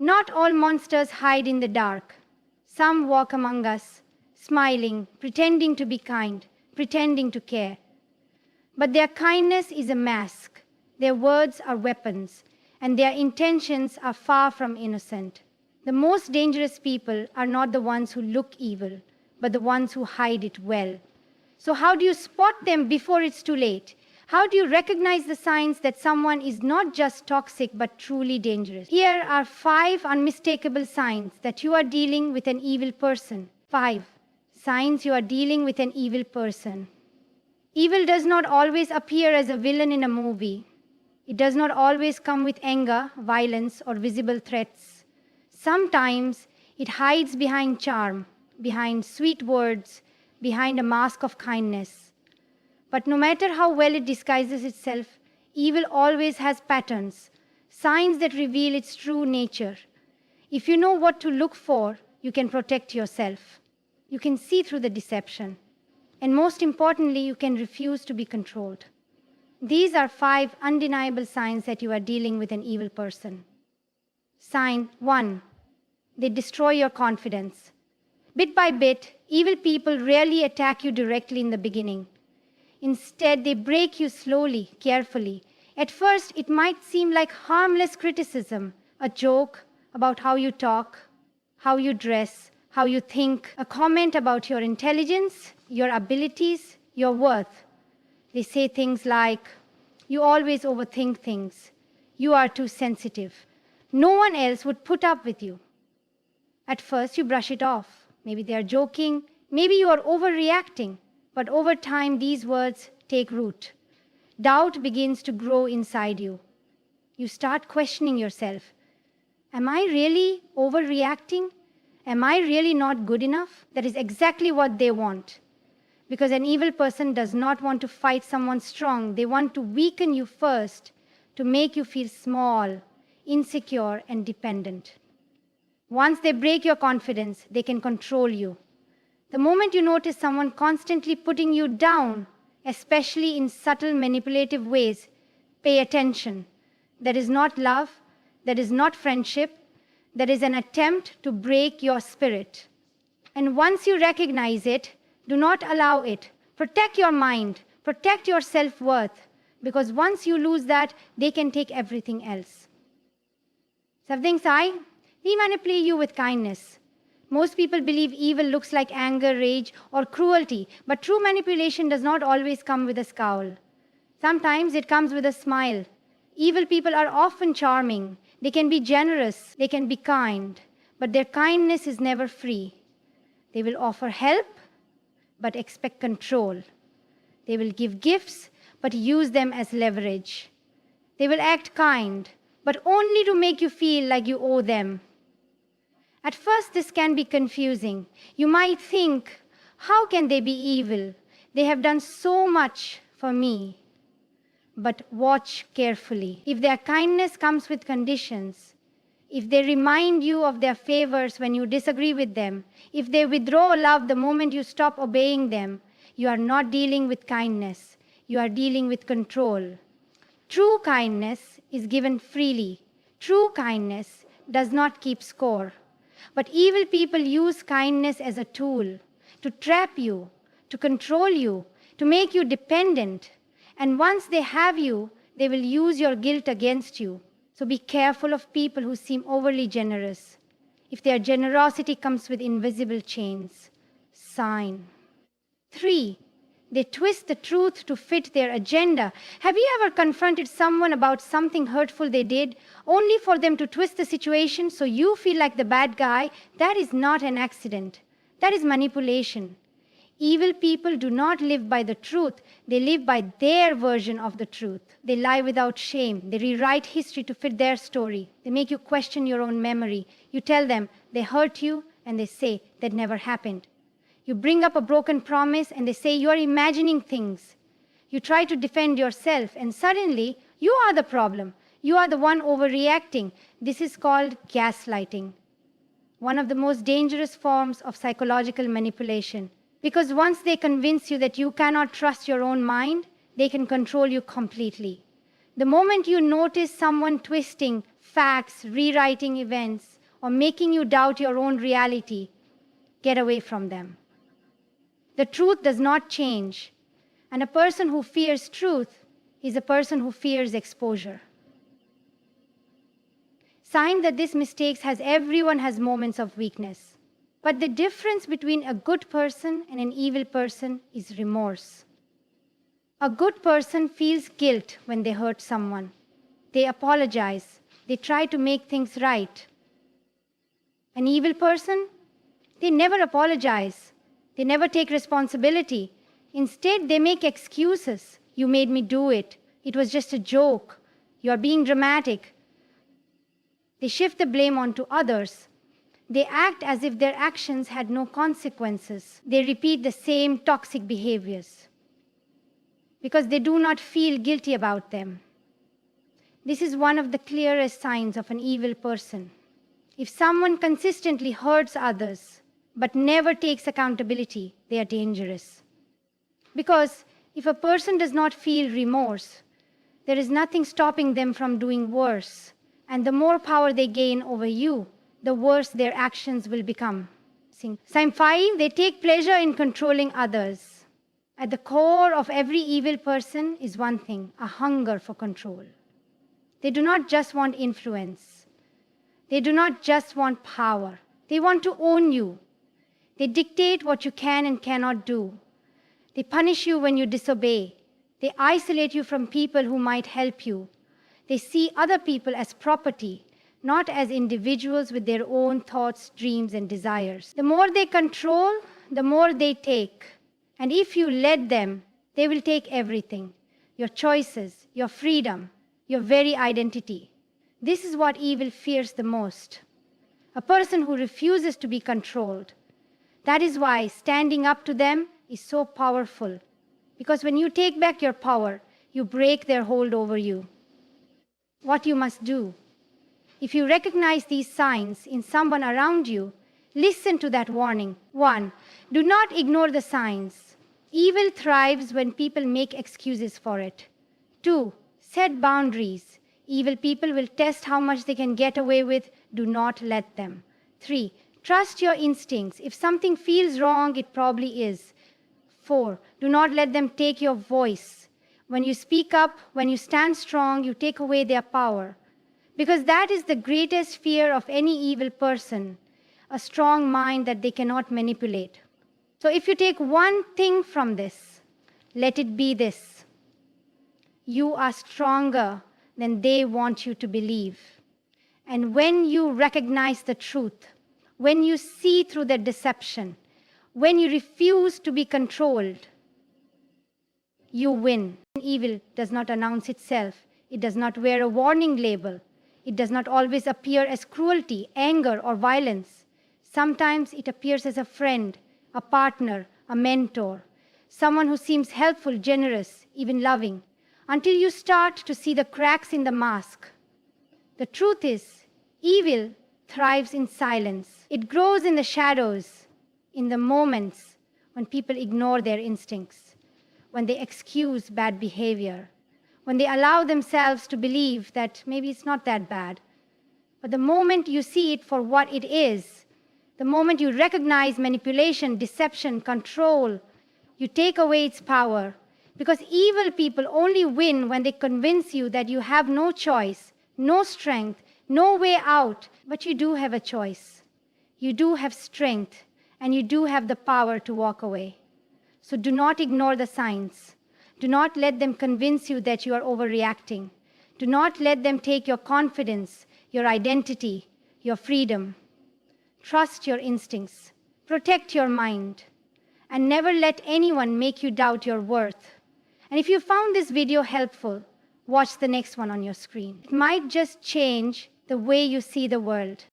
Not all monsters hide in the dark. Some walk among us, smiling, pretending to be kind, pretending to care. But their kindness is a mask, their words are weapons, and their intentions are far from innocent. The most dangerous people are not the ones who look evil, but the ones who hide it well. So how do you spot them before it's too late? How do you recognize the signs that someone is not just toxic but truly dangerous? Here are 5 unmistakable signs that you are dealing with an evil person. 5 signs you are dealing with an evil person. Evil does not always appear as a villain in a movie. It does not always come with anger, violence, or visible threats. Sometimes it hides behind charm, behind sweet words, behind a mask of kindness. But no matter how well it disguises itself, evil always has patterns, signs that reveal its true nature. If you know what to look for, you can protect yourself. You can see through the deception. And most importantly, you can refuse to be controlled. These are 5 undeniable signs that you are dealing with an evil person. Sign 1. They destroy your confidence. Bit by bit, evil people rarely attack you directly in the beginning. Instead, they break you slowly, carefully. At first, it might seem like harmless criticism, a joke about how you talk, how you dress, how you think, a comment about your intelligence, your abilities, your worth. They say things like, "You always overthink things. You are too sensitive. No one else would put up with you." At first, you brush it off. Maybe they are joking. Maybe you are overreacting. But over time, these words take root. Doubt begins to grow inside you. You start questioning yourself. Am I really overreacting? Am I really not good enough? That is exactly what they want. Because an evil person does not want to fight someone strong. They want to weaken you first to make you feel small, insecure, and dependent. Once they break your confidence, they can control you. The moment you notice someone constantly putting you down, especially in subtle manipulative ways, pay attention. That is not love. That is not friendship. That is an attempt to break your spirit. And once you recognize it, do not allow it. Protect your mind. Protect your self-worth. Because once you lose that, they can take everything else. Something sai? We manipulate you with kindness. Most people believe evil looks like anger, rage, or cruelty, but true manipulation does not always come with a scowl. Sometimes it comes with a smile. Evil people are often charming. They can be generous. They can be kind. But their kindness is never free. They will offer help, but expect control. They will give gifts, but use them as leverage. They will act kind, but only to make you feel like you owe them. At first, this can be confusing. You might think, how can they be evil? They have done so much for me. But watch carefully. If their kindness comes with conditions, if they remind you of their favors when you disagree with them, if they withdraw love the moment you stop obeying them, you are not dealing with kindness. You are dealing with control. True kindness is given freely. True kindness does not keep score. But evil people use kindness as a tool to trap you, to control you, to make you dependent. And once they have you, they will use your guilt against you. So be careful of people who seem overly generous, if their generosity comes with invisible chains. Sign 3. They twist the truth to fit their agenda. Have you ever confronted someone about something hurtful they did, only for them to twist the situation so you feel like the bad guy? That is not an accident. That is manipulation. Evil people do not live by the truth. They live by their version of the truth. They lie without shame. They rewrite history to fit their story. They make you question your own memory. You tell them they hurt you, and they say that never happened. You bring up a broken promise, and they say you're imagining things. You try to defend yourself, and suddenly you are the problem. You are the one overreacting. This is called gaslighting, one of the most dangerous forms of psychological manipulation. Because once they convince you that you cannot trust your own mind, they can control you completely. The moment you notice someone twisting facts, rewriting events, or making you doubt your own reality, get away from them. The truth does not change, and a person who fears truth is a person who fears exposure. Sign that this mistake has everyone has moments of weakness. But the difference between a good person and an evil person is remorse. A good person feels guilt when they hurt someone. They apologize. They try to make things right. An evil person, they never apologize. They never take responsibility. Instead, they make excuses. You made me do it. It was just a joke. You are being dramatic. They shift the blame onto others. They act as if their actions had no consequences. They repeat the same toxic behaviors because they do not feel guilty about them. This is one of the clearest signs of an evil person. If someone consistently hurts others but never takes accountability, they are dangerous. Because if a person does not feel remorse, there is nothing stopping them from doing worse. And the more power they gain over you, the worse their actions will become. Sign 5, they take pleasure in controlling others. At the core of every evil person is one thing, a hunger for control. They do not just want influence. They do not just want power. They want to own you. They dictate what you can and cannot do. They punish you when you disobey. They isolate you from people who might help you. They see other people as property, not as individuals with their own thoughts, dreams, and desires. The more they control, the more they take. And if you let them, they will take everything, your choices, your freedom, your very identity. This is what evil fears the most. A person who refuses to be controlled. That is why standing up to them is so powerful. Because when you take back your power, you break their hold over you. What you must do. If you recognize these signs in someone around you, listen to that warning. 1, do not ignore the signs. Evil thrives when people make excuses for it. 2, set boundaries. Evil people will test how much they can get away with. Do not let them. 3, trust your instincts. If something feels wrong, it probably is. 4, do not let them take your voice. When you speak up, when you stand strong, you take away their power. Because that is the greatest fear of any evil person, a strong mind that they cannot manipulate. So if you take one thing from this, let it be this. You are stronger than they want you to believe. And when you recognize the truth, when you see through their deception, when you refuse to be controlled, you win. Evil does not announce itself. It does not wear a warning label. It does not always appear as cruelty, anger, or violence. Sometimes it appears as a friend, a partner, a mentor, someone who seems helpful, generous, even loving, until you start to see the cracks in the mask. The truth is, evil thrives in silence. It grows in the shadows, in the moments when people ignore their instincts, when they excuse bad behavior, when they allow themselves to believe that maybe it's not that bad. But the moment you see it for what it is, the moment you recognize manipulation, deception, control, you take away its power. Because evil people only win when they convince you that you have no choice, no strength, no way out, but you do have a choice. You do have strength, and you do have the power to walk away. So do not ignore the signs. Do not let them convince you that you are overreacting. Do not let them take your confidence, your identity, your freedom. Trust your instincts. Protect your mind. And never let anyone make you doubt your worth. And if you found this video helpful, watch the next one on your screen. It might just change the way you see the world.